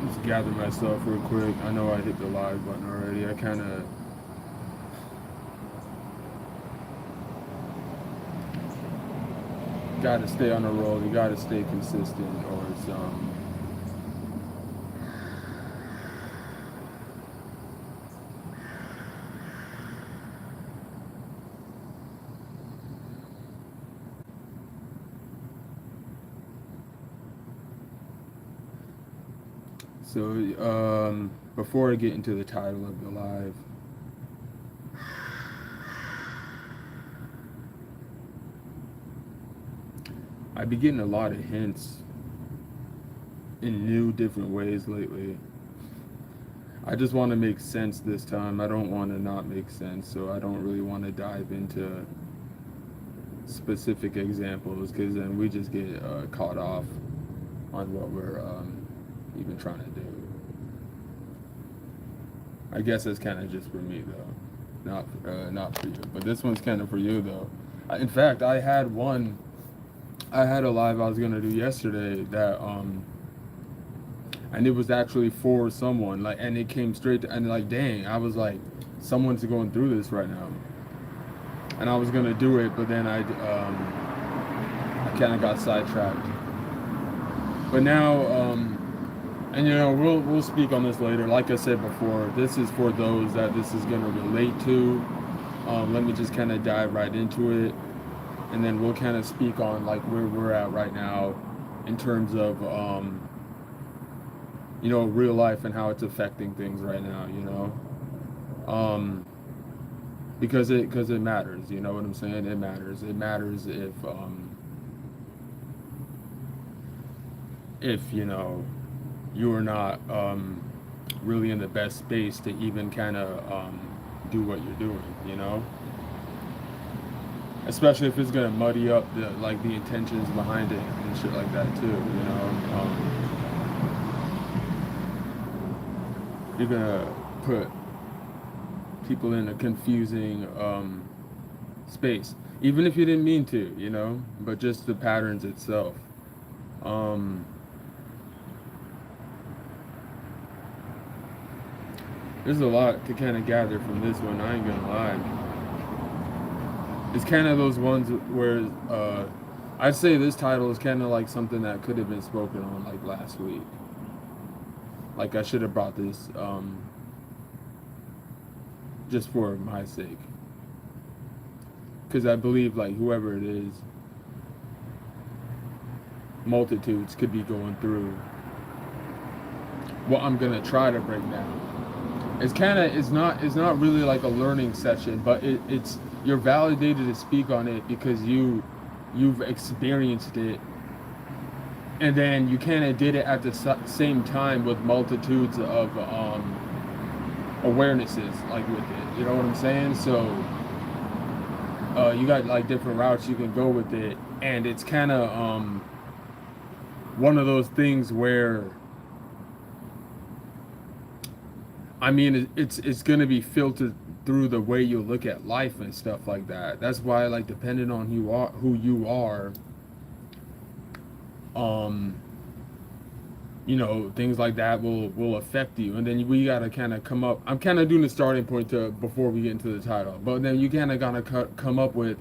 Just gather myself real quick. I know I hit the live button already. I kind of got to stay on the road. You got to stay consistent, or it's so before I get into the title of the live, I've been getting a lot of hints in new different ways lately. I just want to make sense this time. I don't want to not make sense, so I don't really want to dive into specific examples, because then we just get caught off on what we're even trying to do. I guess that's kind of just for me though, not for you. But this one's kind of for you though. In fact, I had a live I was gonna do yesterday that and it was actually for someone, like, and it came straight to, and like, dang, I was like, someone's going through this right now, and I was gonna do it, but then I kind of got sidetracked. But now, and we'll speak on this later. Like I said before, this is for those that this is gonna relate to. Let me just kind of dive right into it, and then we'll kind of speak on like where we're at right now in terms of real life and how it's affecting things right now, because it matters, you know what I'm saying? It matters if you are not really in the best space to even kind of do what you're doing, especially if it's gonna muddy up the intentions behind it and shit like that too, you're gonna put people in a confusing space, even if you didn't mean to, but just the patterns itself. There's a lot to kind of gather from this one, I ain't gonna lie. It's kind of those ones where I'd say this title is kind of like something that could have been spoken on like last week. Like, I should have brought this just for my sake, because I believe like whoever it is, multitudes could be going through what I'm gonna try to break down. It's not really like a learning session, but it's you're validated to speak on it because you've experienced it, and then you kind of did it at the same time with multitudes of awarenesses, like with it, you know what I'm saying? So you got like different routes you can go with it, and it's kind of one of those things where, I mean, it's gonna be filtered through the way you look at life and stuff like that. That's why, like, depending on who you are, things like that will affect you. And then we gotta kind of come up. I'm kind of doing the starting point before we get into the title, but then you kind of gotta come up with,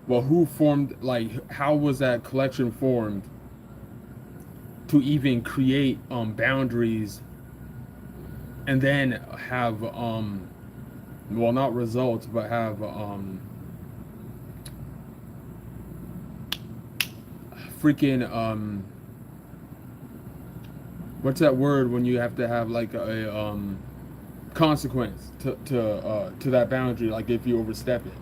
well, who formed, like, how was that collection formed to even create boundaries, and then have well, not results, but have freaking what's that word when you have to have like a consequence to that boundary, like if you overstep it.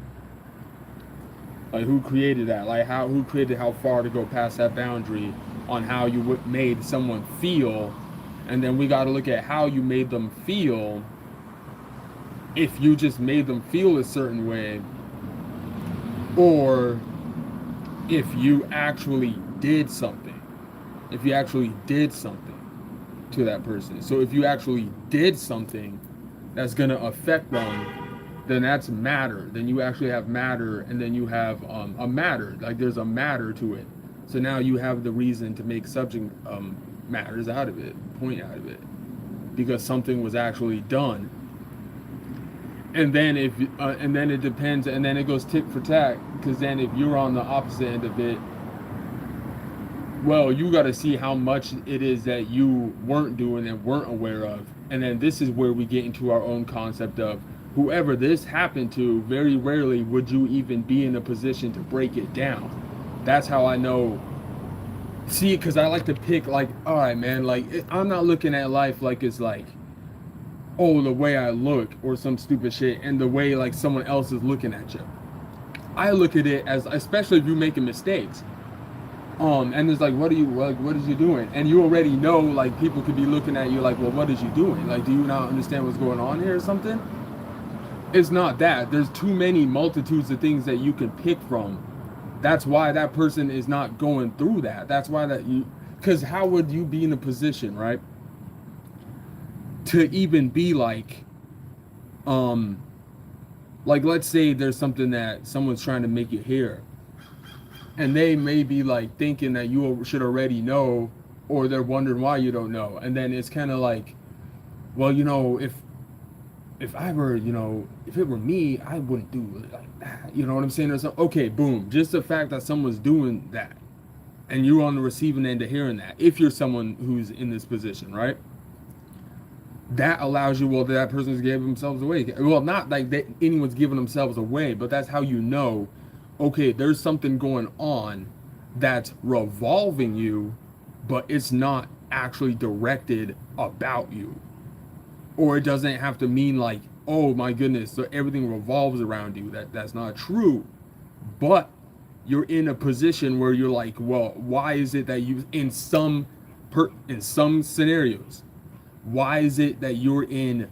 Like, who created that? Like, who created how far to go past that boundary on how you made someone feel, and then we got to look at how you made them feel, if you just made them feel a certain way, or if you actually did something. If you actually did something to that person. So if you actually did something that's going to affect them, then that's matter. Then you actually have matter, and then you have a matter. Like there's a matter to it. So now you have the reason to make subject matters out of it, point out of it, because something was actually done. And then and then it depends, and then it goes tick for tack. Because then if you're on the opposite end of it, well, you got to see how much it is that you weren't doing and weren't aware of. And then this is where we get into our own concept of whoever this happened to, very rarely would you even be in a position to break it down. That's how I know. See, because I like to pick, like, all right, man, like, I'm not looking at life like it's like, oh, the way I look or some stupid shit, and the way, like, someone else is looking at you. I look at it as, especially if you're making mistakes. And it's like, what is you doing? And you already know, like, people could be looking at you like, well, what is you doing? Like, do you not understand what's going on here or something? It's not that. There's too many multitudes of things that you can pick from. That's why that person is not going through that. That's why because how would you be in a position, right, to even be like, let's say there's something that someone's trying to make you hear, and they may be like thinking that you should already know, or they're wondering why you don't know. And then it's kind of like, well, if I were, if it were me, I wouldn't do it like that. You know what I'm saying? Or something. Okay, boom. Just the fact that someone's doing that, and you're on the receiving end of hearing that, if you're someone who's in this position, right? That allows you, well, that person's giving themselves away. Well, not like that anyone's giving themselves away, but that's how you know, okay, there's something going on that's revolving you, but it's not actually directed about you. Or it doesn't have to mean like, oh my goodness, so everything revolves around you. That's not true. But you're in a position where you're like, well, why is it that you in some scenarios, why is it that you're in,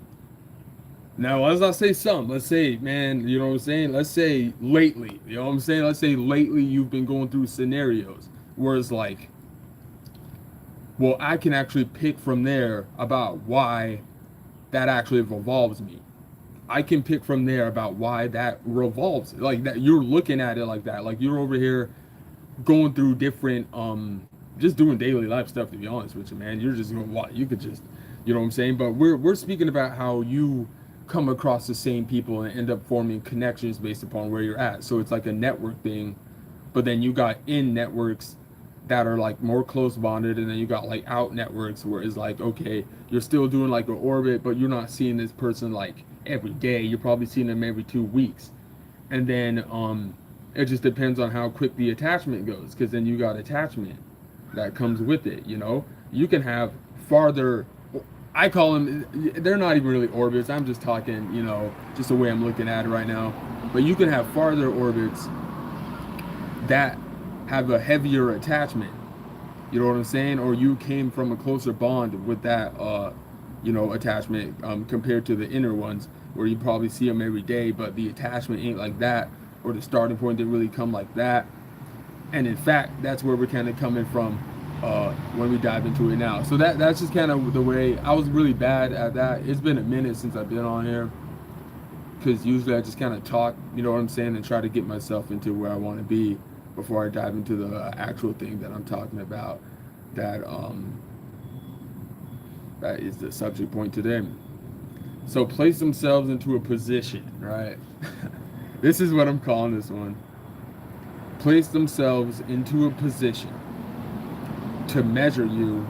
now as I say some, let's say, man, you know what I'm saying? Let's say lately, you know what I'm saying? Let's say lately you've been going through scenarios where it's like, well, I can actually pick from there about why that actually revolves me. I can pick from there about why that revolves, like that you're looking at it like that, like you're over here going through different just doing daily life stuff, to be honest with you, man. You're just going, what, you could just, you know what I'm saying? But we're speaking about how you come across the same people and end up forming connections based upon where you're at. So it's like a network thing, but then you got in networks that are like more close bonded, and then you got like out networks where it's like, okay, you're still doing like an orbit, but you're not seeing this person like every day. You're probably seeing them every 2 weeks. And then it just depends on how quick the attachment goes, because then you got attachment that comes with it. You can have farther, I call them, they're not even really orbits, I'm just talking, just the way I'm looking at it right now. But you can have farther orbits that have a heavier attachment, you know what I'm saying? Or you came from a closer bond with that attachment compared to the inner ones, where you probably see them every day, but the attachment ain't like that, or the starting point didn't really come like that. And in fact, that's where we're kind of coming from when we dive into it now. So that's just kind of the way. I was really bad at that. It's been a minute since I've been on here, because usually I just kind of talk, you know what I'm saying, and try to get myself into where I want to be before I dive into the actual thing that I'm talking about, that is the subject point today. So place themselves into a position, right? This is what I'm calling this one. Place themselves into a position to measure you,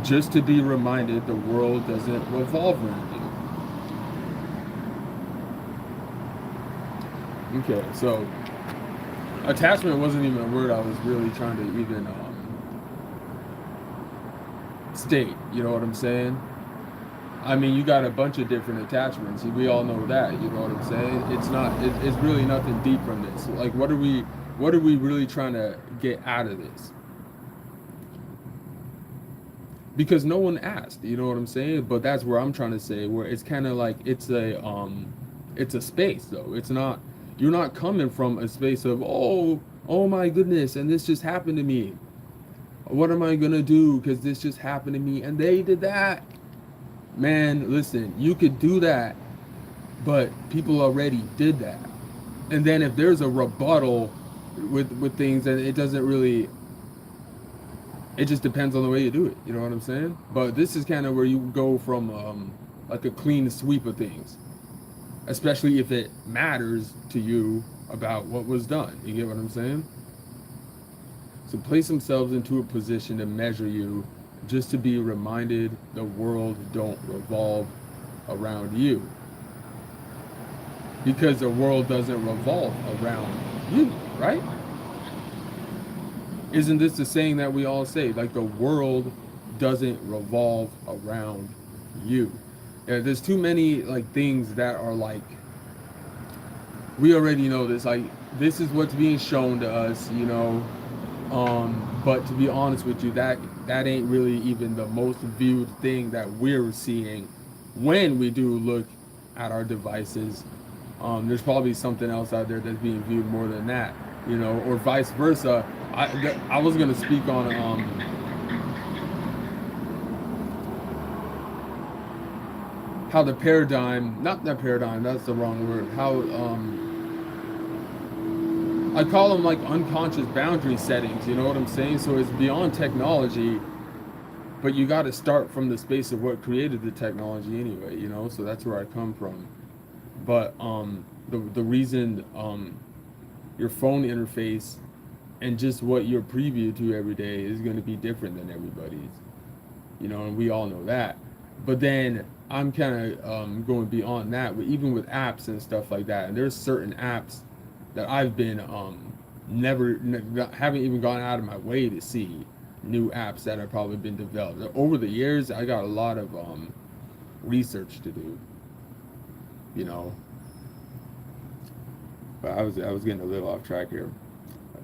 just to be reminded the world doesn't revolve around you. Okay, so attachment wasn't even a word I was really trying to even state, you know what I'm saying? I mean, you got a bunch of different attachments. We all know that, you know what I'm saying? It's really nothing deep from this. Like, what are we really trying to get out of this? because no one asked, you know what I'm saying? But that's where I'm trying to say, where it's kind of like it's a space though. It's not, you're not coming from a space of, oh my goodness, and this just happened to me. What am I gonna do? Because this just happened to me, and they did that. Man, listen, you could do that, but people already did that. And then if there's a rebuttal with things, and it doesn't really, it just depends on the way you do it. You know what I'm saying? But this is kind of where you go from like a clean sweep of things, especially if it matters to you about what was done. You get what I'm saying? So place themselves into a position to measure you, just to be reminded the world don't revolve around you, because the world doesn't revolve around you, right? Isn't this the saying that we all say? Like, the world doesn't revolve around you. Yeah, there's too many like things that are like, we already know this. Like, this is what's being shown to us, you know. But to be honest with you, that ain't really even the most viewed thing that we're seeing when we do look at our devices. There's probably something else out there that's being viewed more than that, you know, or vice versa. I was gonna speak on how the paradigm, not that paradigm, that's the wrong word. How I call them like unconscious boundary settings. You know what I'm saying? So it's beyond technology, but you got to start from the space of what created the technology anyway. You know, so that's where I come from. But the reason your phone interface and just what you're preview to every day is going to be different than everybody's, you know, and we all know that. But then I'm kind of going beyond that, but even with apps and stuff like that, and there's certain apps that I've been haven't even gone out of my way to see new apps that have probably been developed over the years. I got a lot of research to do, you know. But I was getting a little off track here.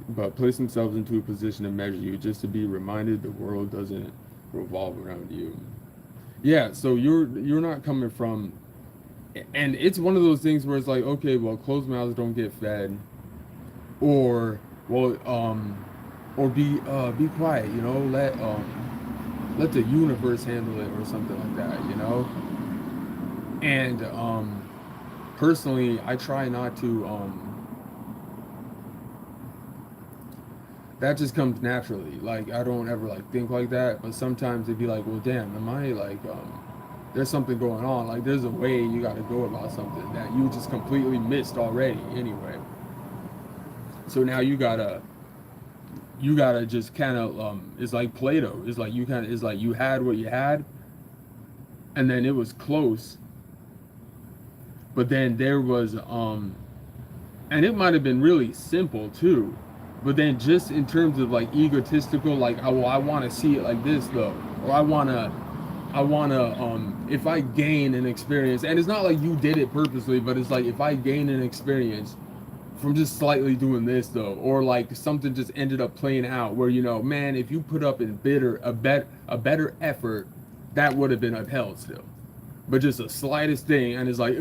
But place themselves into a position to measure you, just to be reminded the world doesn't revolve around you. Yeah, so you're not coming from, and it's one of those things where it's like, okay, well, closed mouths don't get fed, or well, or be quiet, you know, let the universe handle it, or something like that, you know. And personally, I try not to that just comes naturally. Like, I don't ever like think like that, but sometimes it'd be like, well, damn, am I like there's something going on. Like, there's a way you got to go about something that you just completely missed already anyway. So now you gotta just kind of it's like Play-Doh. It's like it's like you had what you had, and then it was close, but then there was and it might have been really simple too, but then just in terms of like egotistical, like, oh, well, I want to see it like this though, or I want to if I gain an experience, and it's not like you did it purposely, but it's like, if I gain an experience from just slightly doing this though, or like something just ended up playing out where, you know, man, if you put up in a better effort, that would have been upheld still. But just the slightest thing, and it's like,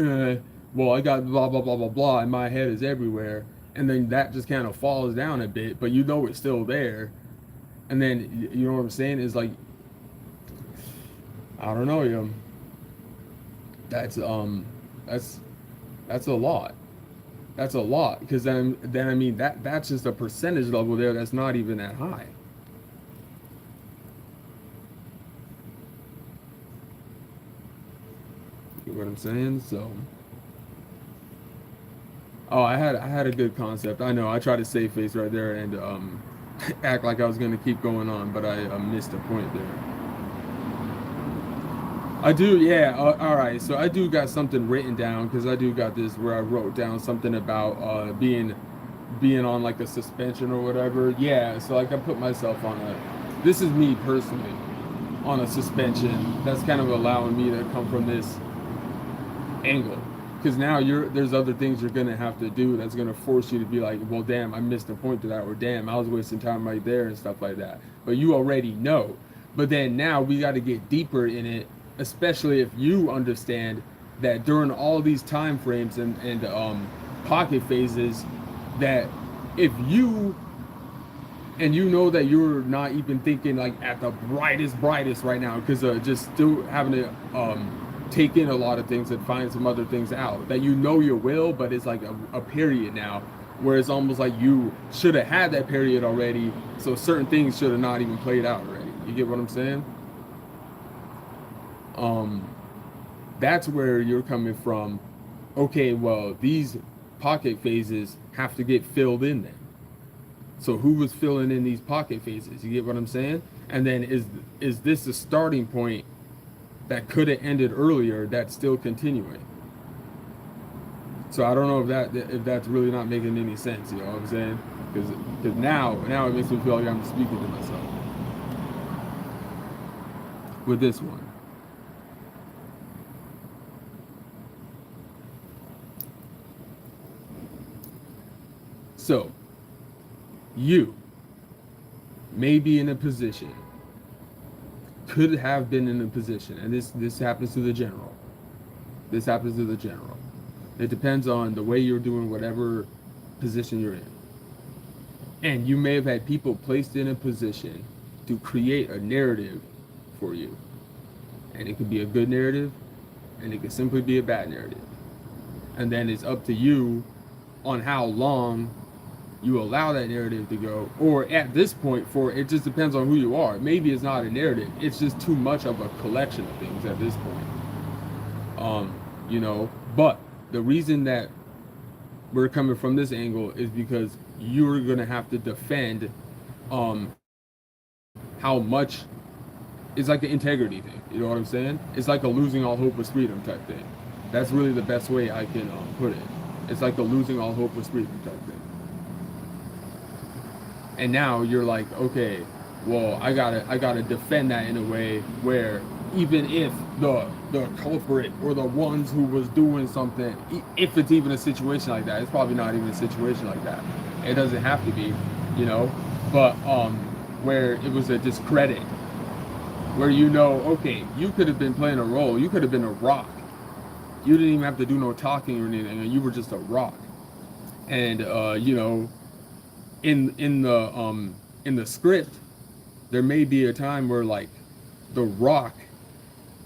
well, I got blah blah blah blah blah, and my head is everywhere, and then that just kind of falls down a bit, but you know it's still there, and then, you know what I'm saying, is like, I don't know, you know, that's that's a lot. That's a lot, because then I mean, that's just a percentage level there that's not even that high. You know what I'm saying? So, oh, I had a good concept. I know I tried to save face right there and act like I was gonna keep going on, but I missed a point there. I do, yeah. All right, so I do got something written down, because I do got this where I wrote down something about being on like a suspension or whatever. Yeah, so like I put myself on a. This is me personally on a suspension. That's kind of allowing me to come from this angle, because now there's other things you're gonna have to do that's gonna force you to be like, well, damn, I missed the point to that, or damn, I was wasting time right there and stuff like that. But you already know. But then now we got to get deeper in it, especially if you understand that during all these time frames and pocket phases, that if you and you know that you're not even thinking like at the brightest right now because just still having to take in a lot of things and find some other things out that you know you will, but it's like a period now where it's almost like you should have had that period already, so certain things should have not even played out already. You get what I'm saying? um that's where you're coming from. Okay, well, these pocket phases have to get filled in then. So who was filling in these pocket phases? You get what I'm saying? And then is this a starting point that could have ended earlier that's still continuing? So I don't know if that's really not making any sense. You know what I'm saying? Because now it makes me feel like I'm speaking to myself with this one. So you may be in a position, could have been in a position, and this happens to the general. This happens to the general. It depends on the way you're doing whatever position you're in. And you may have had people placed in a position to create a narrative for you. And it could be a good narrative, and it could simply be a bad narrative. And then it's up to you on how long you allow that narrative to go, or at this point, for it just depends on who you are. Maybe it's not a narrative, it's just too much of a collection of things at this point. You know, but the reason that we're coming from this angle is because you're gonna have to defend how much. It's like an integrity thing, you know what I'm saying? It's like a losing all hope with freedom type thing. That's really the best way I can put it. It's like a losing all hope with freedom type thing. And now you're like, okay, well, I gotta defend that in a way where even if the culprit or the ones who was doing something, if it's even a situation like that, it's probably not even a situation like that. It doesn't have to be, you know, but where it was a discredit, where you know, okay, you could have been playing a role, you could have been a rock, you didn't even have to do no talking or anything, and you were just a rock, and you know. In the script, there may be a time where like the rock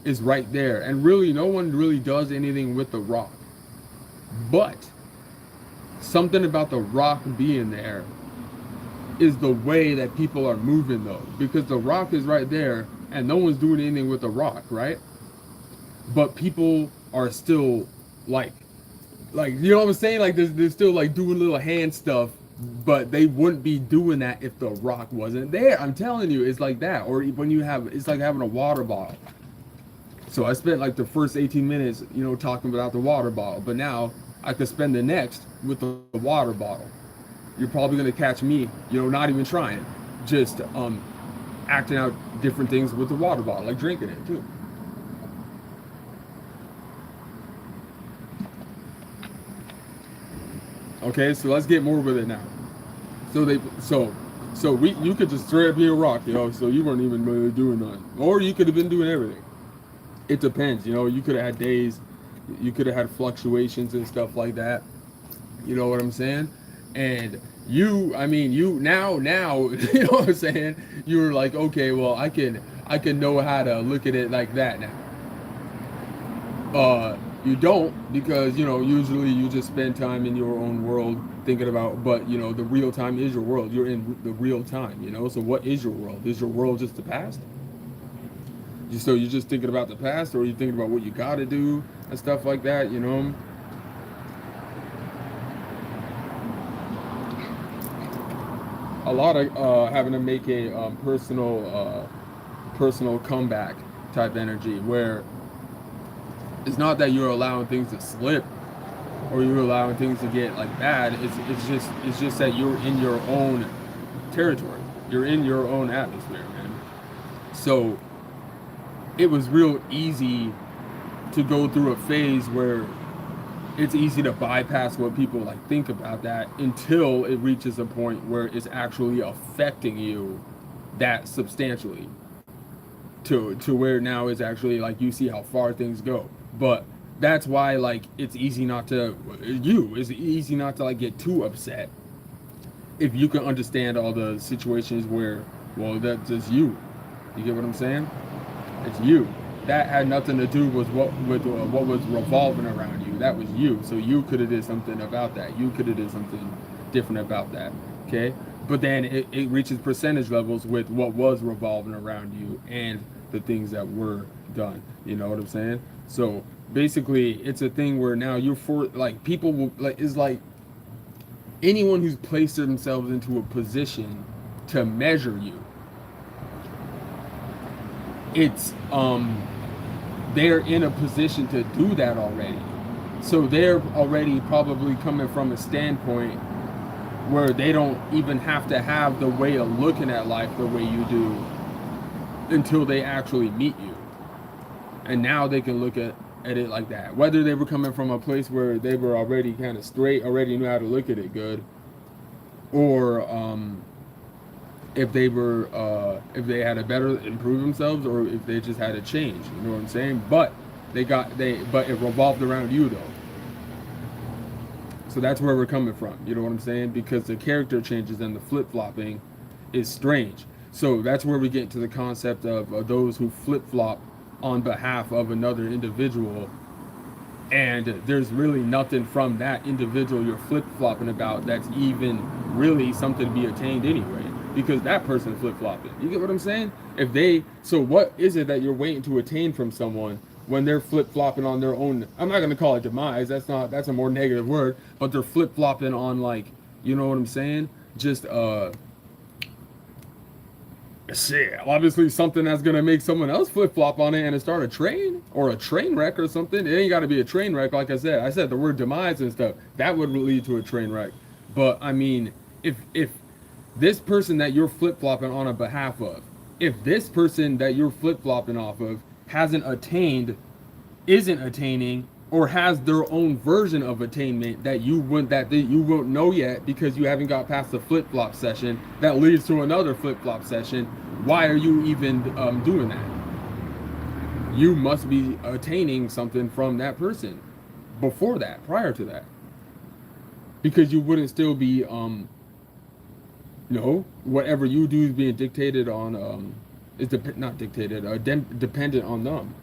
is right there, and really no one really does anything with the rock, but something about the rock being there is the way that people are moving though, because the rock is right there and no one's doing anything with the rock, right? But people are still like you know what I'm saying, like they're still like doing little hand stuff, but they wouldn't be doing that if the rock wasn't there. I'm telling you, it's like that. Or when you have, it's like having a water bottle. So I spent like the first 18 minutes, you know, talking about the water bottle, but now I could spend the next with the water bottle. You're probably gonna catch me, you know, not even trying, just acting out different things with the water bottle, like drinking it too. Okay, so let's get more with it now. So we you could just straight up be a rock, you know. So you weren't even really doing nothing, or you could have been doing everything. It depends, you know. You could have had days, you could have had fluctuations and stuff like that. You know what I'm saying? And you, I mean, you now, you know what I'm saying? You were like, okay, well, I can know how to look at it like that now. You don't, because you know usually you just spend time in your own world thinking about, but you know the real time is your world. You're in the real time, you know. So what is your world? Is your world just the past? So you're just thinking about the past, or are you thinking about what you got to do and stuff like that, you know? A lot of having to make a personal comeback type energy, where it's not that you're allowing things to slip or you're allowing things to get like bad. It's just that you're in your own territory. You're in your own atmosphere, man. So it was real easy to go through a phase where it's easy to bypass what people like think about that until it reaches a point where it's actually affecting you that substantially. to where now is actually like you see how far things go. But that's why like it's easy not to it's easy not to like get too upset if you can understand all the situations where, well, that's just you. You get what I'm saying? It's you. That had nothing to do with what was revolving around you. That was you. So you could have did something about that. You could have did something different about that. Okay. But then it reaches percentage levels with what was revolving around you and the things that were done. You know what I'm saying? So basically, it's a thing where now you're for like people will like is like anyone who's placed themselves into a position to measure you. It's they're in a position to do that already. So they're already probably coming from a standpoint where they don't even have to have the way of looking at life the way you do until they actually meet you. And now they can look at it like that. Whether they were coming from a place where they were already kind of straight, already knew how to look at it good, or if they had to better improve themselves, or if they just had to change. You know what I'm saying? But but it revolved around you though. So that's where we're coming from. You know what I'm saying? Because the character changes and the flip-flopping is strange. So that's where we get to the concept of those who flip-flop on behalf of another individual, and there's really nothing from that individual you're flip-flopping about that's even really something to be attained anyway, because that person flip-flopping. You get what I'm saying? So what is it that you're waiting to attain from someone when they're flip-flopping on their own? I'm not going to call it demise. That's a more negative word, but they're flip-flopping on, like, you know what I'm saying? Just shit, obviously something that's gonna make someone else flip flop on it and start a train or a train wreck or something. It ain't got to be a train wreck, like I said. I said the word demise and stuff that would lead to a train wreck. But I mean, if this person that you're flip flopping on a behalf of, if this person that you're flip flopping off of hasn't attained, isn't attaining, or has their own version of attainment that you won't know yet because you haven't got past the flip flop session that leads to another flip flop session, why are you even doing that? You must be attaining something from that person before that, prior to that, because you wouldn't still be no, whatever you do is being dictated on not dictated, dependent on them.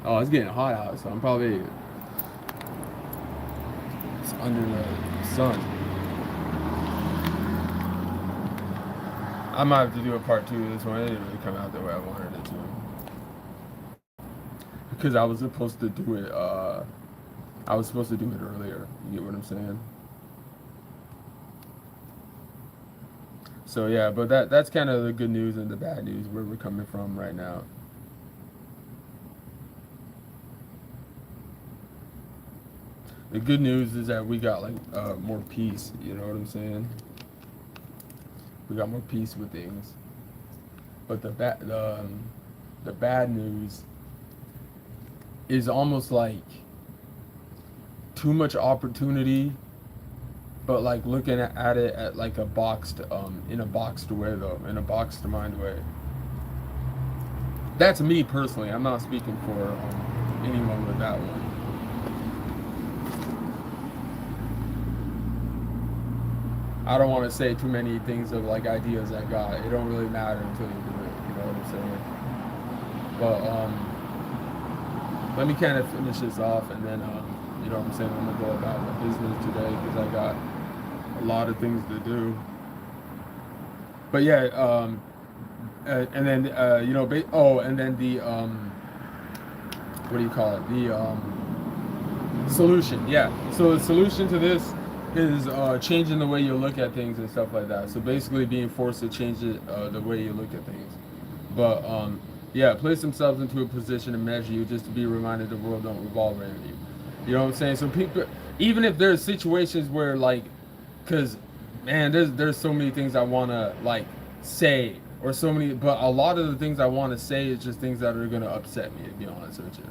Oh, it's getting hot out, so I'm probably it's under the sun. I might have to do a part 2 of this one. It didn't really come out the way I wanted it to, because I was supposed to do it. I was supposed to do it earlier. You get what I'm saying? So yeah, but that's kind of the good news and the bad news where we're coming from right now. The good news is that we got like more peace. You know what I'm saying? We got more peace with things. But the bad news is almost like too much opportunity, but like looking at it at like a boxed in a boxed way though, in a boxed mind way. That's me personally. I'm not speaking for anyone with that one. I don't want to say too many things of like ideas I got. It don't really matter until you do it. You know what I'm saying? But let me kind of finish this off, and then you know what I'm saying, I'm gonna go about my business today because I got a lot of things to do. But yeah, and then you know, and then the what do you call it? The solution. Yeah. So the solution to this is changing the way you look at things and stuff like that. So basically being forced to change the way you look at things. But yeah, place themselves into a position to measure you, just to be reminded the world don't revolve around you. You know what I'm saying? So people, even if there's situations where like, cause man, there's so many things I wanna like say, or so many, but a lot of the things I want to say is just things that are gonna upset me, to be honest with you.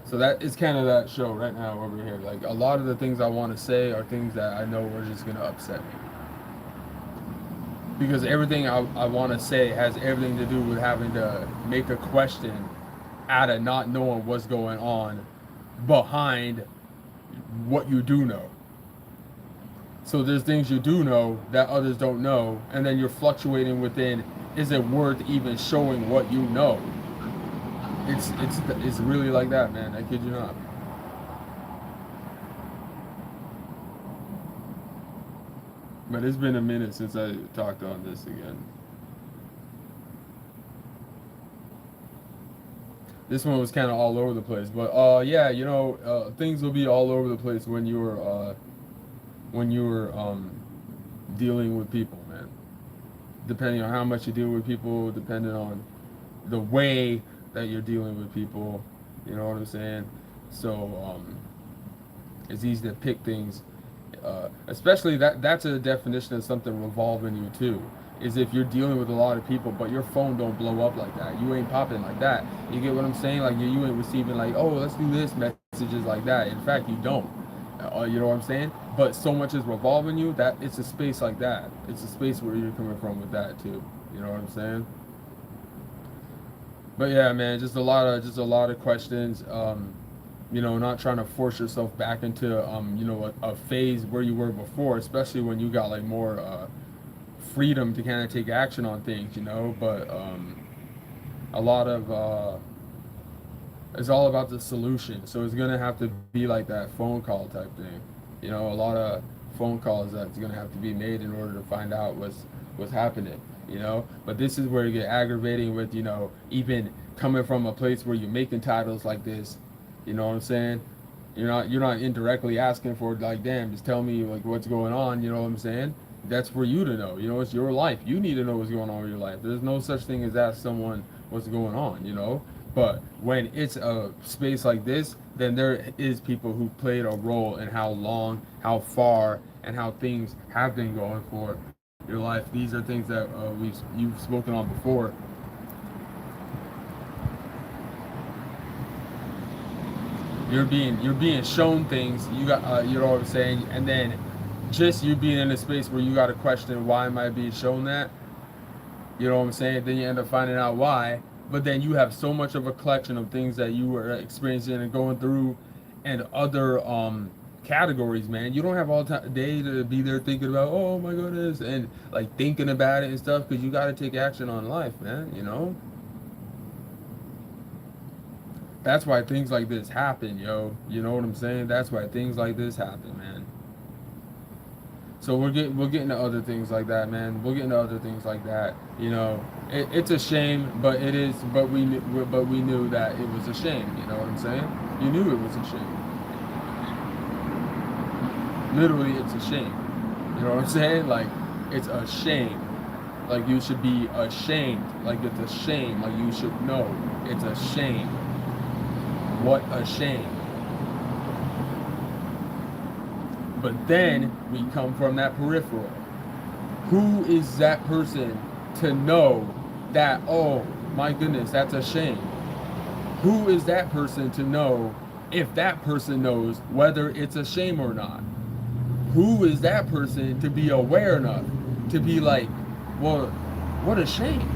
So that is kind of that show right now over here. Like a lot of the things I want to say are things that I know are just gonna upset me. because everything I want to say has everything to do with having to make a question out of not knowing what's going on behind what you do know. So there's things you do know that others don't know, and then you're fluctuating within. Is it worth even showing what you know? It's really like that, man. I kid you not. But it's been a minute since I talked on this again. This one was kind of all over the place, but yeah, things will be all over the place when you're dealing with people, man. Depending on how much you deal with people, depending on the way that you're dealing with people, you know what I'm saying? So it's easy to pick things, especially that's a definition of something revolving you too. Is if you're dealing with a lot of people, but your phone don't blow up like that. You ain't popping like that. You get what I'm saying? Like you ain't receiving like, oh, let's do this messages like that. In fact, you don't. You know what I'm saying? But so much is revolving you that it's a space like that. It's a space where you're coming from with that too. You know what I'm saying? But yeah, man, just a lot of questions. Not trying to force yourself back into a phase where you were before, especially when you got like more freedom to kind of take action on things, But a lot of it's all about the solution. So it's gonna have to be like that phone call type thing. A lot of phone calls that's gonna have to be made in order to find out what's happening. But this is where you get aggravating with even coming from a place where you're making titles like this. You know what I'm saying? You're not indirectly asking for like, damn, just tell me like what's going on. You know what I'm saying? That's for you to know. It's your life. You need to know what's going on with your life. There's no such thing as ask someone what's going on. But when it's a space like this, then there is people who played a role in how long, how far, and how things have been going for your life. These are things that you've spoken on before. You're being shown things. You got you know what I'm saying, and then just you being in a space where you got to question why am I being shown that. You know what I'm saying? Then you end up finding out why. But then you have so much of a collection of things that you were experiencing and going through, and other categories, man. You don't have all day to be there thinking about, oh my goodness, and like thinking about it and stuff, because you got to take action on life, man. That's why things like this happen, yo. You know what I'm saying? That's why things like this happen, man. So we'll get into other things like that, man. We'll get into other things like that. It's a shame, but it is. But we knew that it was a shame. You know what I'm saying? You knew it was a shame. Literally, it's a shame. You know what I'm saying? Like, it's a shame. Like you should be ashamed. Like it's a shame. Like you should know it's a shame. What a shame. But then we come from that peripheral. Who is that person to know that, oh my goodness, that's a shame? Who is that person to know if that person knows whether it's a shame or not? Who is that person to be aware enough to be like, well, what a shame?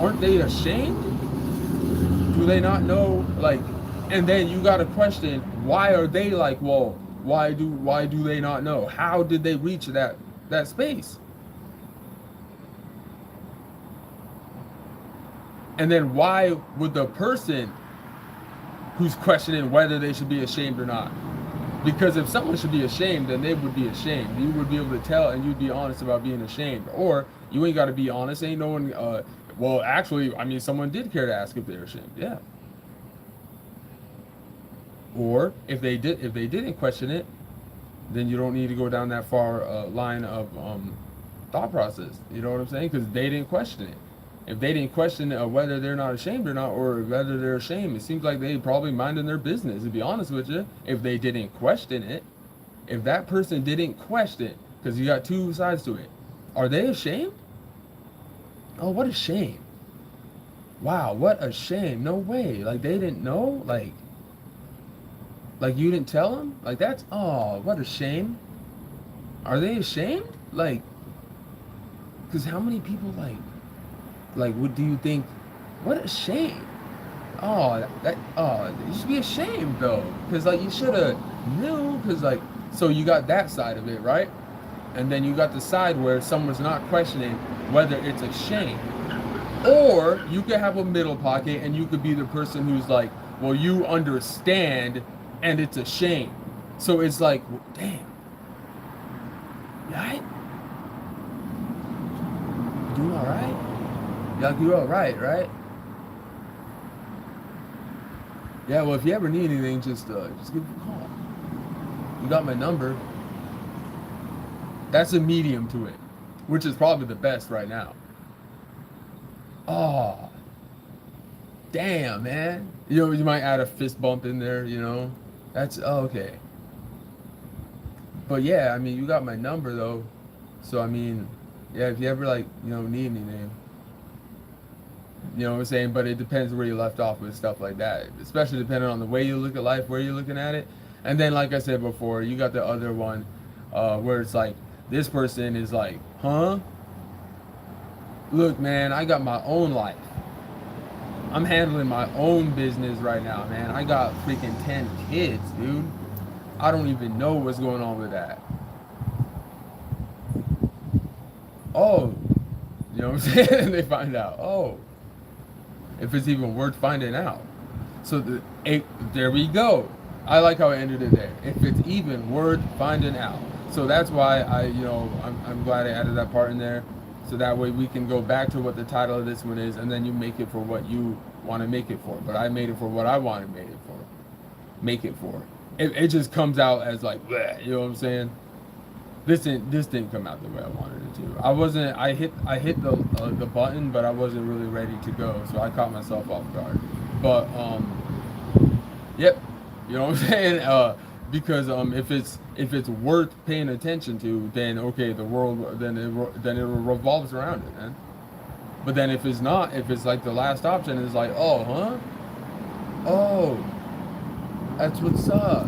Aren't they ashamed? Do they not know? Like, and then you got to question, why are they like, well, why do they not know? How did they reach that space? And then why would the person who's questioning whether they should be ashamed or not? Because if someone should be ashamed, then they would be ashamed. You would be able to tell, and you'd be honest about being ashamed. Or you ain't got to be honest. Ain't no one. Well, actually, I mean, someone did care to ask if they're ashamed. Yeah. Or if they didn't question it, then you don't need to go down that far line of thought process. You know what I'm saying? Because they didn't question it. If they didn't question whether they're not ashamed or not, or whether they're ashamed, it seems like they probably minded their business, to be honest with you. If they didn't question it, if that person didn't question it, because you got two sides to it, are they ashamed? Oh, what a shame. Wow, what a shame. No way. Like, they didn't know? Like you didn't tell them? Like, what a shame. Are they ashamed? Like, Because how many people what do you think? What a shame. Oh, you should be ashamed though, because like you should have knew, because like, so you got that side of it, right? And then you got the side where someone's not questioning whether it's a shame. Or you could have a middle pocket and you could be the person who's like, well, you understand and it's a shame. So it's like, well, damn. Right? You doing all right? Like, you all right, right? Yeah, well, if you ever need anything, just give me a call. You got my number. That's a medium to it, which is probably the best right now. Oh, damn, man. You know, you might add a fist bump in there, you know. That's okay. But yeah, I mean, you got my number though. So I mean, yeah, if you ever like, need anything, you know what I'm saying? But it depends where you left off with stuff like that, especially depending on the way you look at life, where you're looking at it. And then, like I said before, you got the other one where it's like, this person is like, huh? Look, man, I got my own life. I'm handling my own business right now, man. I got freaking 10 kids, dude. I don't even know what's going on with that. Oh, you know what I'm saying? They find out. Oh, if it's even worth finding out. So there we go. I like how I ended it there. If it's even worth finding out. So that's why I'm glad I added that part in there. So that way we can go back to what the title of this one is, and then you make it for what you want to make it for. But I made it for what I want to make it for. It just comes out as like, bleh, you know what I'm saying? This didn't come out the way I wanted it to. I hit the button, but I wasn't really ready to go, so I caught myself off guard. But yep, you know what I'm saying? Because if it's worth paying attention to, then okay, the world then it revolves around it, man. But then if it's not, if it's like the last option is like, oh, huh? Oh, that's what's up.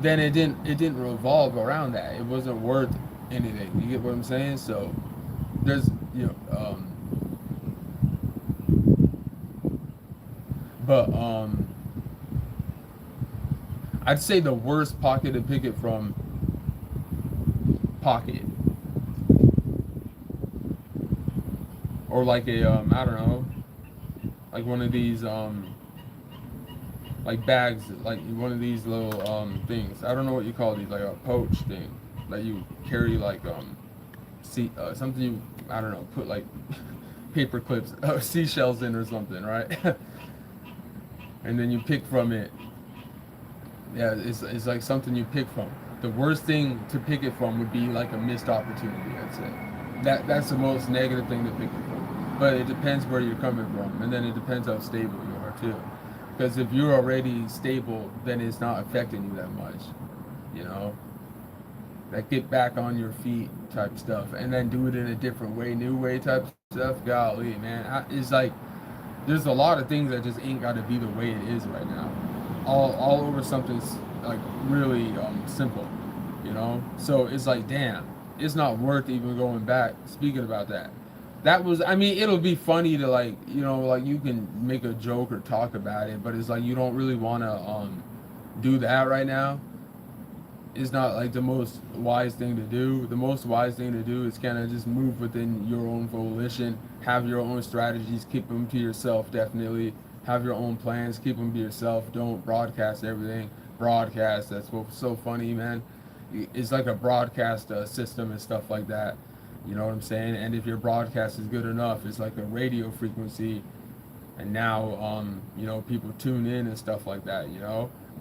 Then it didn't revolve around that. It wasn't worth anything. You get what I'm saying? So there's but I'd say the worst pocket to pick it from, pocket, or like a I don't know, like one of these like bags, like one of these little things. I don't know what you call these, like a pouch thing that you carry, like something you, I don't know, put like paper clips, seashells in or something, right? And then you pick from it. Yeah, it's like something you pick from. The worst thing to pick it from would be like a missed opportunity. I'd say that's the most negative thing to pick it from. But it depends where you're coming from, and then it depends how stable you are too. Because if you're already stable, then it's not affecting you that much. You know, that get back on your feet type stuff, and then do it in a different way, new way type stuff. Golly, man, it's like there's a lot of things that just ain't got to be the way it is right now. All over something's like really simple, you know. So it's like, damn, it's not worth even going back. Speaking about that was, I mean, it'll be funny to like, like you can make a joke or talk about it, but it's like you don't really want to do that right now. It's not like the most wise thing to do. The most wise thing to do is kind of just move within your own volition, have your own strategies, keep them to yourself, definitely. Have your own plans, keep them to yourself. Don't broadcast everything. Broadcast, that's what's so funny, man. It's like a broadcast system and stuff like that. You know what I'm saying? And if your broadcast is good enough, it's like a radio frequency. And now, people tune in and stuff like that,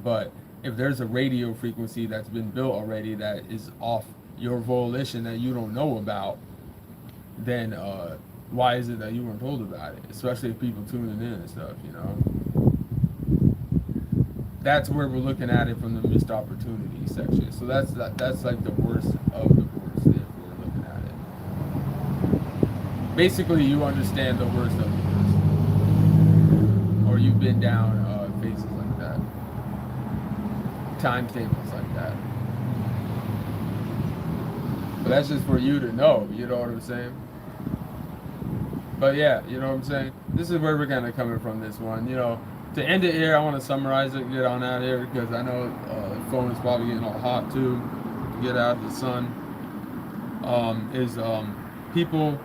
But if there's a radio frequency that's been built already that is off your volition that you don't know about, then why is it that you weren't told about it? Especially if people tuning in and stuff, That's where we're looking at it from the missed opportunity section. So that's like the worst of the worst if we're looking at it. Basically, you understand the worst of the worst, or you've been down phases like that, timetables like that. But that's just for you to know, you know what I'm saying? But yeah, you know what I'm saying? This is where we're kind of coming from this one. You know, to end it here, I want to summarize it, get on out of here because I know the phone is probably getting all hot too. To get out of the sun, is people,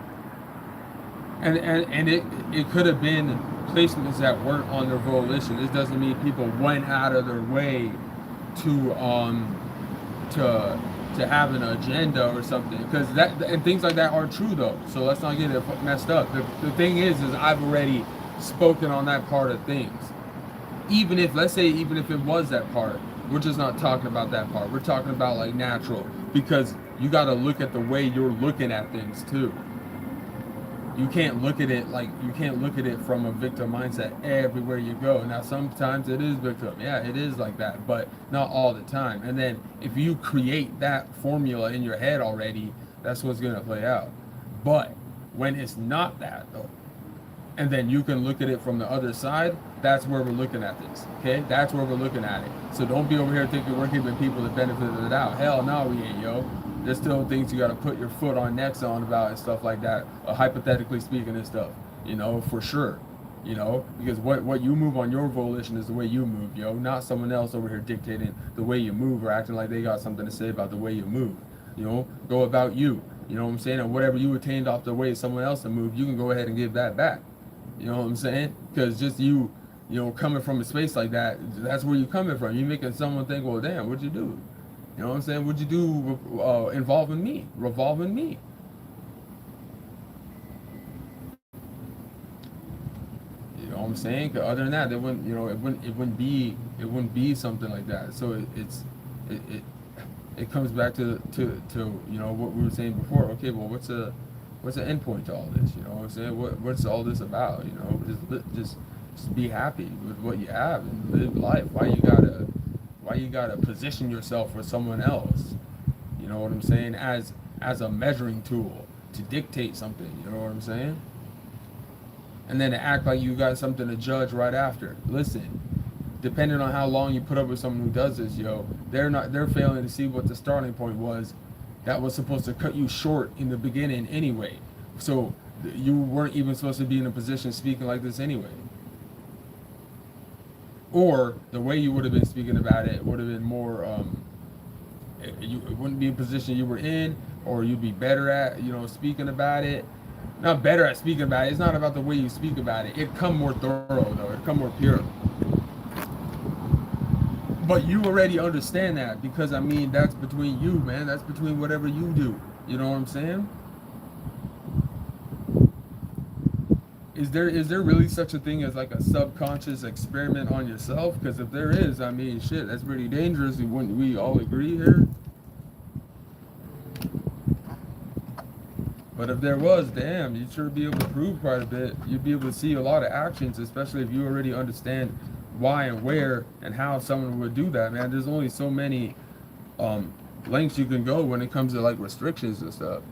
and it could have been placements that weren't on their volition. This doesn't mean people went out of their way to to to have an agenda or something, because that and things like that are true though, so let's not get it messed up. The thing is I've already spoken on that part of things. Even if, let's say, even if it was that part, we're just not talking about that part. We're talking about like natural, because you got to look at the way you're looking at things too. You can't look at it like, you can't look at it from a victim mindset everywhere you go. Now sometimes it is victim, yeah, it is like that, but not all the time. And then if you create that formula in your head already, that's what's going to play out. But when it's not that though, and then you can look at it from the other side, that's where we're looking at this. Okay, that's where we're looking at it. So don't be over here thinking we're giving people the benefit of the doubt. Hell no, we ain't, yo. There's still things you got to put your foot on necks on about and stuff like that, hypothetically speaking and stuff, you know, for sure. You know, because what you move on your volition is the way you move, yo, not someone else over here dictating the way you move or acting like they got something to say about the way you move. You know, go about you. You know what I'm saying? And whatever you attained off the way someone else to move, you can go ahead and give that back. You know what I'm saying? Because just you know, coming from a space like that, that's where you coming from. You making someone think, well, damn, what'd you do? You know what I'm saying? What'd you do involving me, revolving me? You know what I'm saying? 'Cause other than that, it wouldn't, you know, it wouldn't be something like that. So it comes back to you know what we were saying before. Okay, well, what's the end point to all this? You know what I'm saying? What's all this about? You know, just be happy with what you have and live life. Why you gotta position yourself with someone else? You know what I'm saying? As a measuring tool to dictate something. You know what I'm saying? And then to act like you got something to judge right after. Listen, depending on how long you put up with someone who does this, yo, they're failing to see what the starting point was that was supposed to cut you short in the beginning anyway. So you weren't even supposed to be in a position speaking like this anyway. Or the way you would have been speaking about it would have been more, it wouldn't be a position you were in, or you'd be better at, you know, speaking about it. Not better at speaking about it. It's not about the way you speak about it. It'd come more thorough though. It'd come more pure. But you already understand that, because I mean that's between you, man. That's between whatever you do. You know what I'm saying? Is there really such a thing as like a subconscious experiment on yourself? Because if there is, I mean, shit, that's pretty dangerous. Wouldn't we all agree here? But if there was, damn, you'd sure be able to prove quite a bit. You'd be able to see a lot of actions, especially if you already understand why and where and how someone would do that, man. There's only so many lengths you can go when it comes to like restrictions and stuff.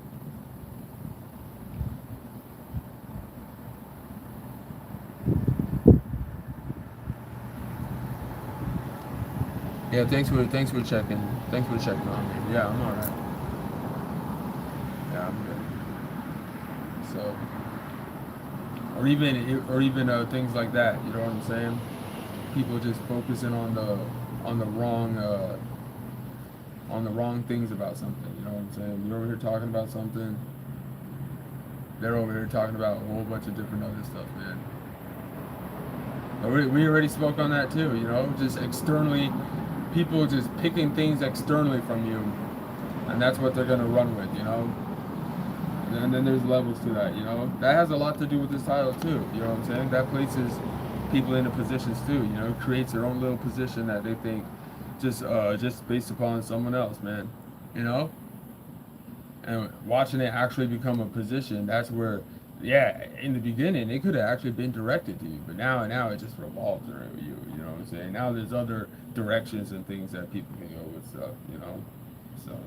Yeah, thanks for checking. Thanks for checking on me. Yeah, I'm alright. Yeah, I'm good. So, or even things like that. You know what I'm saying? People just focusing on the wrong things about something. You know what I'm saying? You're over here talking about something. They're over here talking about a whole bunch of different other stuff, man. But we already spoke on that too. You know, just externally, people just picking things externally from you, and that's what they're gonna run with. You know. And then there's levels to that, you know. That has a lot to do with this title too. You know what I'm saying? That places people into positions too. You know, creates their own little position that they think just based upon someone else, man. You know, and watching it actually become a position, that's where, yeah, in the beginning it could have actually been directed to you, but now it just revolves around you. You know what I'm saying? Now there's other directions and things that people can go with stuff. You know, so.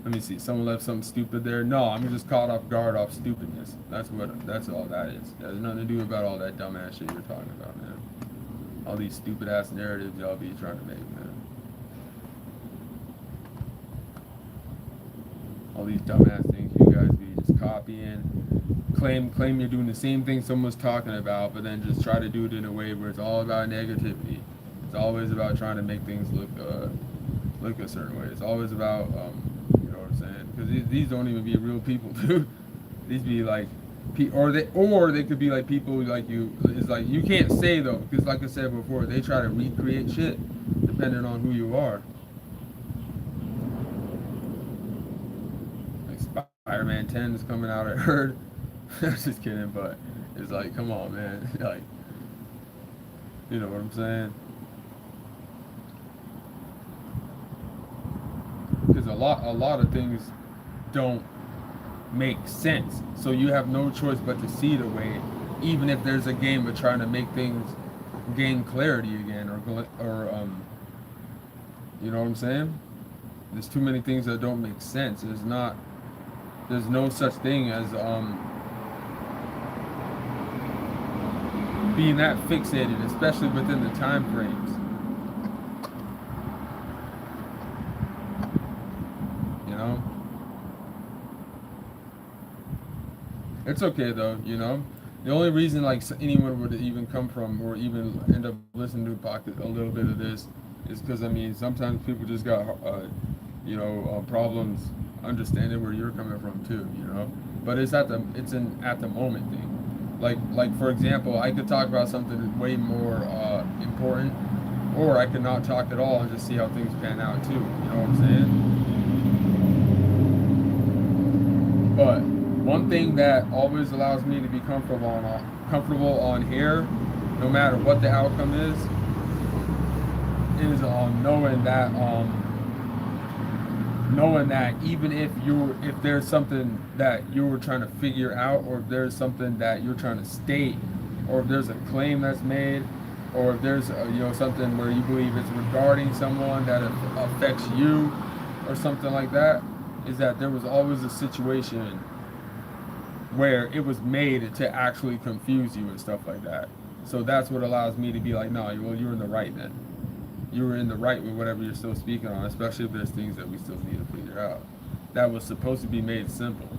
Let me see. Someone left something stupid there. No, I'm just caught off guard off stupidness. That's all that is. That has nothing to do about all that dumbass shit you're talking about, man. All these stupid ass narratives y'all be trying to make, man. All these dumbass things you guys be just copying. Claim you're doing the same thing someone's talking about, but then just try to do it in a way where it's all about negativity. It's always about trying to make things look a certain way. It's always about you know what I'm saying? Because these don't even be real people, dude. These be like, or they could be like people like you. It's like you can't say though, because like I said before, they try to recreate shit depending on who you are. Like Spider-Man 10 is coming out. I heard. I was just kidding, but it's like, come on, man. Like, you know what I'm saying? Because a lot of things don't make sense. So you have no choice but to see the way, even if there's a game of trying to make things gain clarity again, or you know what I'm saying? There's too many things that don't make sense. There's no such thing as being that fixated, especially within the time frames. You know, it's okay though. You know, the only reason like anyone would even come from or even end up listening to pocket a little bit of this is because I mean sometimes people just got you know problems understanding where you're coming from too. You know, but it's an at the moment thing. Like for example, I could talk about something way more important, or I could not talk at all and just see how things pan out too. You know what I'm saying? But one thing that always allows me to be comfortable on here, no matter what the outcome is knowing that even if there's something that you were trying to figure out, or if there's something that you're trying to state, or if there's a claim that's made, or if there's you know something where you believe it's regarding someone that affects you, or something like that, is that there was always a situation where it was made to actually confuse you and stuff like that. So that's what allows me to be like, no, well, you're in the right then. You were in the right with whatever you're still speaking on, especially if there's things that we still need to figure out. That was supposed to be made simple.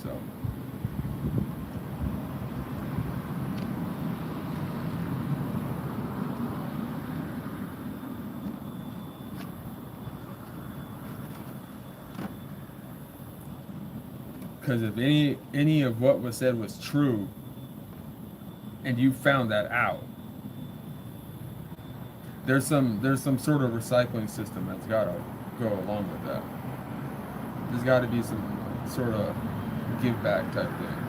So. Because if any of what was said was true, and you found that out, there's some sort of recycling system that's gotta go along with that. There's got to be some sort of give back type thing.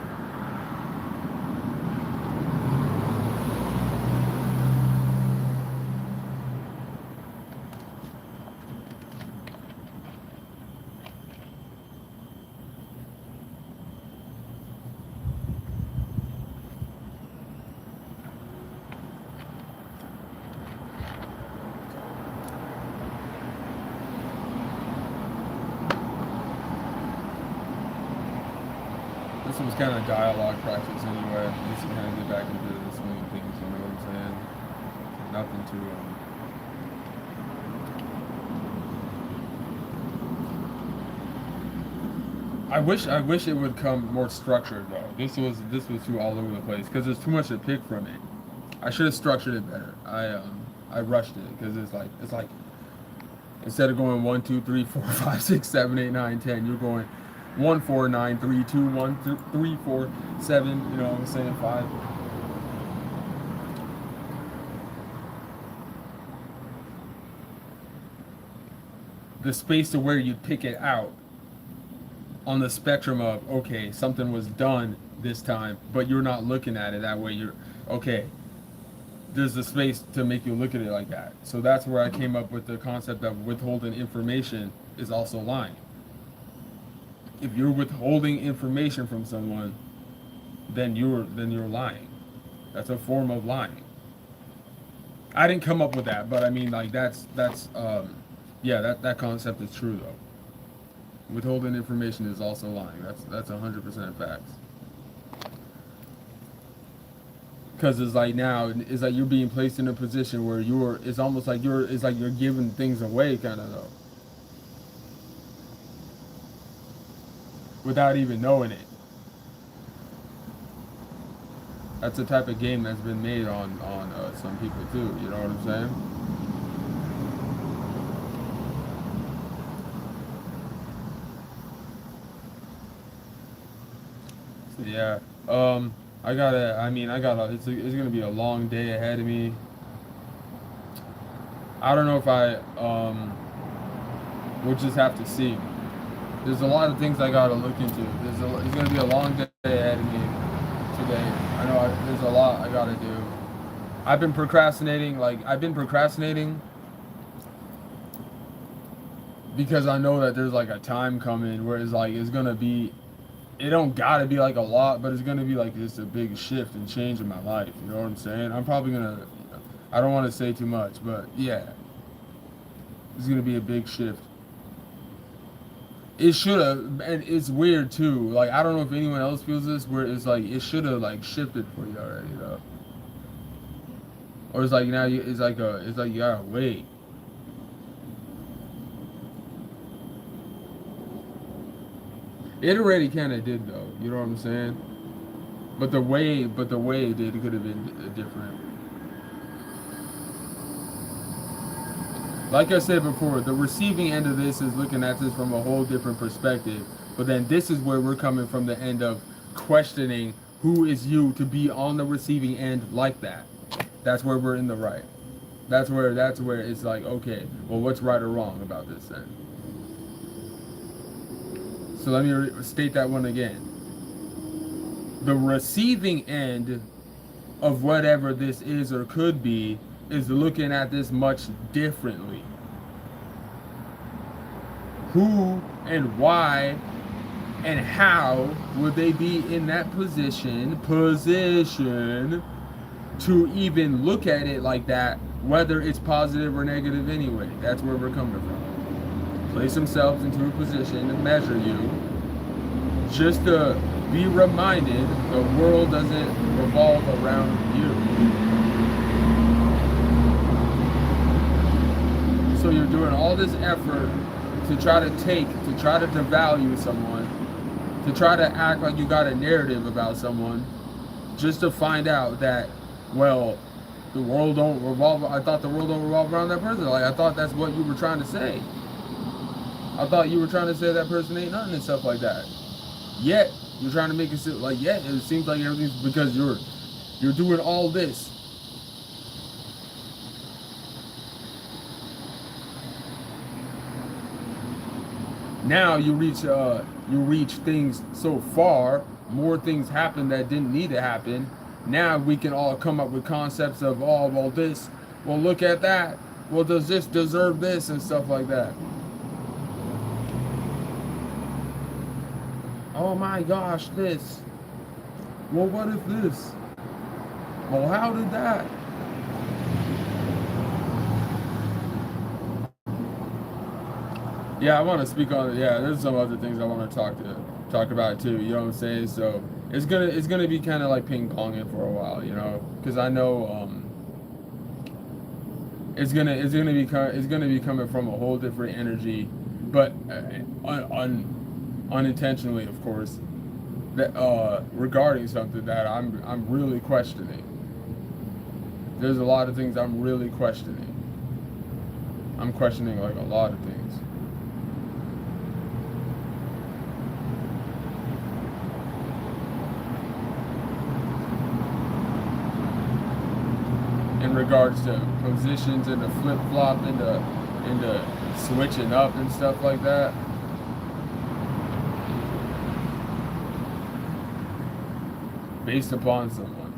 This was kind of dialogue practice anyway. Just to kind of get back into the swing of things, you know what I'm saying? Nothing too. I wish it would come more structured though. This was too all over the place because there's too much to pick from it. I should have structured it better. I rushed it because it's like instead of going 1, 2, 3, 4, 5, 6, 7, 8, 9, 10, you're going 1, 4, 9, 3, 2, 1, 3, 4, 7. You know what I'm saying? 5. The space to where you pick it out on the spectrum of okay, something was done this time, but you're not looking at it that way. You're okay. There's the space to make you look at it like that. So that's where I came up with the concept of withholding information is also lying. If you're withholding information from someone, then you're lying. That's a form of lying. I didn't come up with that, but I mean like that's yeah, that concept is true though. Withholding information is also lying. That's 100% facts. because it's like now it's like you're being placed in a position where you're it's almost like you're giving things away kind of though, without even knowing it. That's the type of game that's been made on some people too. You know what I'm saying? So yeah. I gotta. I mean, I gotta. It's gonna be a long day ahead of me. I don't know if I. We'll just have to see. There's a lot of things I gotta look into. It's gonna be a long day ahead of me today. I know there's a lot I gotta do. I've been procrastinating. Like I've been procrastinating because I know that there's like a time coming where it's like it's gonna be. It don't gotta be like a lot, but it's gonna be like just a big shift and change in my life. You know what I'm saying? I'm probably gonna. I don't want to say too much, but yeah, it's gonna be a big shift. It should have, and it's weird too. Like I don't know if anyone else feels this, where it's like it should have like shifted for you already, though. Or it's like now it's like you gotta wait. It already kind of did though. You know what I'm saying? But the way it did, it could have been different. Like I said before, the receiving end of this is looking at this from a whole different perspective. But then this is where we're coming from the end of questioning who is you to be on the receiving end like that. That's where we're in the right. That's where it's like, okay, well, what's right or wrong about this then? So let me state that one again. The receiving end of whatever this is or could be is looking at this much differently. Who and why and how would they be in that position to even look at it like that, whether it's positive or negative anyway? That's where we're coming from. Place themselves into a position to measure you, just to be reminded the world doesn't revolve around you. So you're doing all this effort to try to devalue someone, to try to act like you got a narrative about someone, just to find out that, well, the world don't revolve. I thought the world don't revolve around that person. Like I thought that's what you were trying to say. I thought you were trying to say that person ain't nothing and stuff like that. Yet you're trying to make it seem like it seems like everything's because you're doing all this. Now you reach things so far, more things happen that didn't need to happen. Now we can all come up with concepts of, oh, well, this, well, look at that, well, does this deserve this and stuff like that. Oh my gosh, this, well, what if this, well, how did that? Yeah, I want to speak on it. Yeah, there's some other things I want to talk about too. You know what I'm saying? So it's gonna be kind of like ping ponging for a while, you know, because I know it's gonna be coming from a whole different energy, but unintentionally, of course, that regarding something that I'm really questioning. There's a lot of things I'm really questioning. I'm questioning like a lot of things. In regards to positions and the flip flop and the switching up and stuff like that. Based upon someone.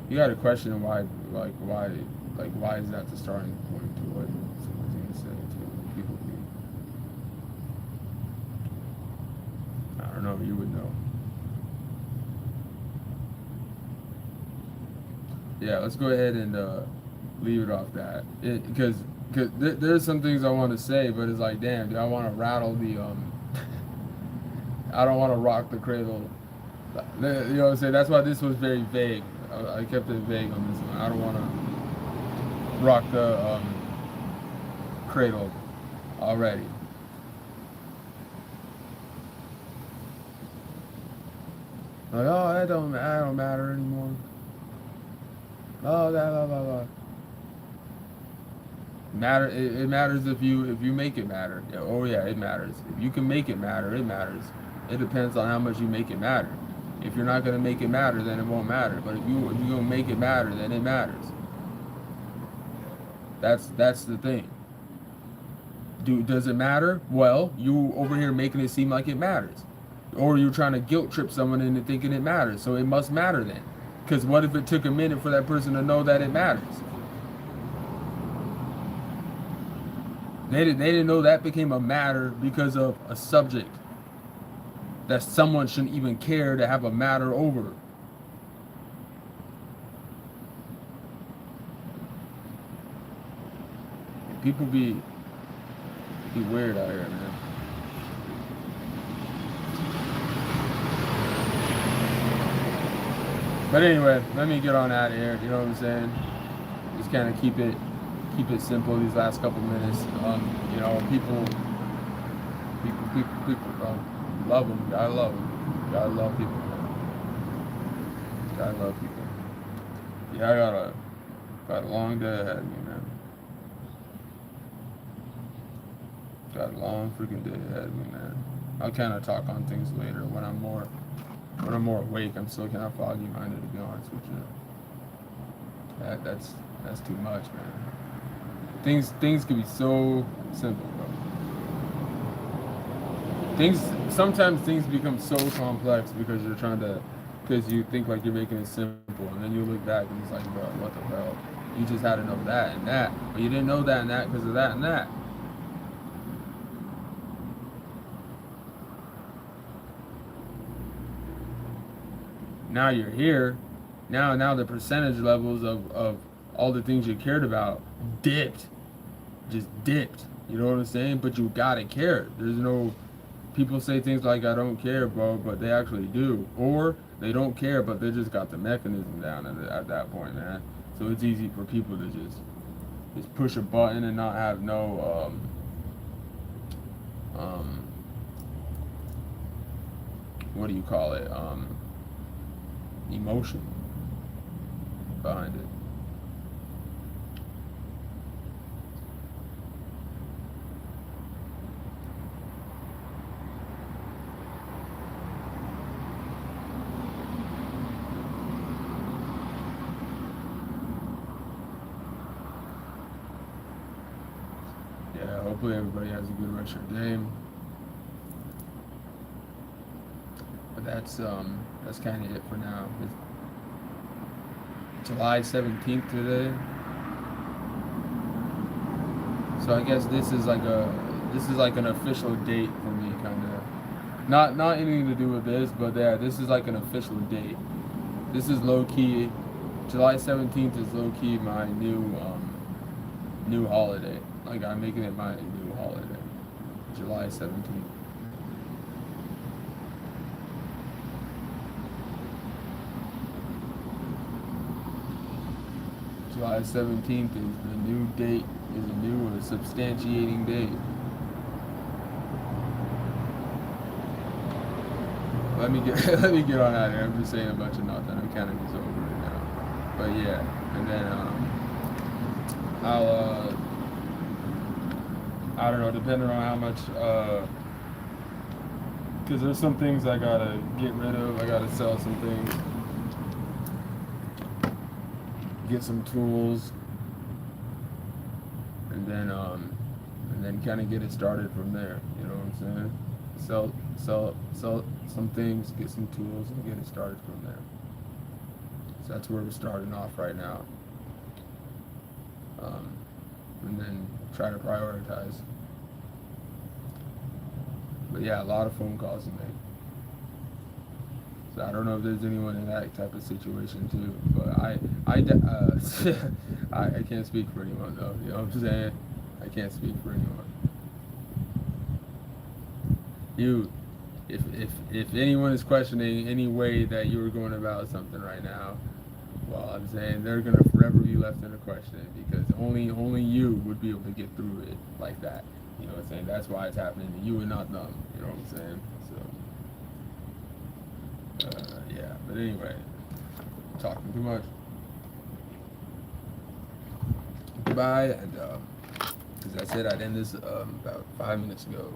You got to question why is that the starting point to what someone's going to say to people? I don't know. You would know. Yeah, let's go ahead and leave it off that. Because there's some things I want to say, but it's like, damn, do I want to rattle the I don't want to rock the cradle. You know what I'm saying? That's why this was very vague. I kept it vague on this one. I don't want to rock the cradle already. Like, oh, that don't matter anymore. Oh, blah blah blah. It matters if you make it matter. Yeah, oh yeah, it matters. If you can make it matter, it matters. It depends on how much you make it matter. If you're not gonna make it matter, then it won't matter. But if you're gonna make it matter, then it matters. That's the thing. Does it matter? Well, you over here making it seem like it matters, or you're trying to guilt trip someone into thinking it matters. So it must matter then. Because what if it took a minute for that person to know that it matters? They didn't know that became a matter because of a subject that someone shouldn't even care to have a matter over. People be weird out here, man. But anyway, let me get on out of here. You know what I'm saying? Just kind of keep it simple these last couple minutes. You know, people love them. Gotta love them. Gotta love people. Gotta love people. Yeah, I got a long day ahead of me, man. Got a long freaking day ahead of me, man. I'll kind of talk on things later when I'm more awake. I'm still kind of foggy minded, to be honest with you. That's too much, man. Things can be so simple, bro. Sometimes things become so complex because you think like you're making it simple, and then you look back and it's like, bro, what the hell? You just had to know that and that, but you didn't know that and that because of that and that. Now you're here. Now the percentage levels of all the things you cared about dipped. Just dipped. You know what I'm saying? But you gotta care. There's no people say things like I don't care, bro, but they actually do. Or they don't care, but they just got the mechanism down at that point, man. So it's easy for people to just push a button and not have no what do you call it? Emotion behind it. Yeah, hopefully everybody has a good rest of your day. But that's kind of it for now. It's July 17th today. So I guess this is like an official date for me, kind of. Not anything to do with this, but yeah, this is like an official date. This is low key. July 17th is low key my new holiday. Like I'm making it my new holiday. July 17th. July 17th is the new date, is a new substantiating date. Let me get on out of here. I'm just saying a bunch of nothing. I'm kind of just over it now. But yeah, and then I'll I don't know, depending on how much because there's some things I gotta get rid of. I gotta sell some things. Get some tools, and then kind of get it started from there. You know what I'm saying? Sell some things, get some tools, and get it started from there. So that's where we're starting off right now. And then try to prioritize. But yeah, a lot of phone calls to make. So I don't know if there's anyone in that type of situation too. But I can't speak for anyone though. You know what I'm saying? I can't speak for anyone. You, if anyone is questioning any way that you were going about something right now, well, I'm saying they're gonna forever be left in a question because only you would be able to get through it like that. You know what I'm saying? That's why it's happening to you and not them. You know what I'm saying? So, yeah. But anyway, talking too much. Goodbye, and as I said, I'd end this about 5 minutes ago.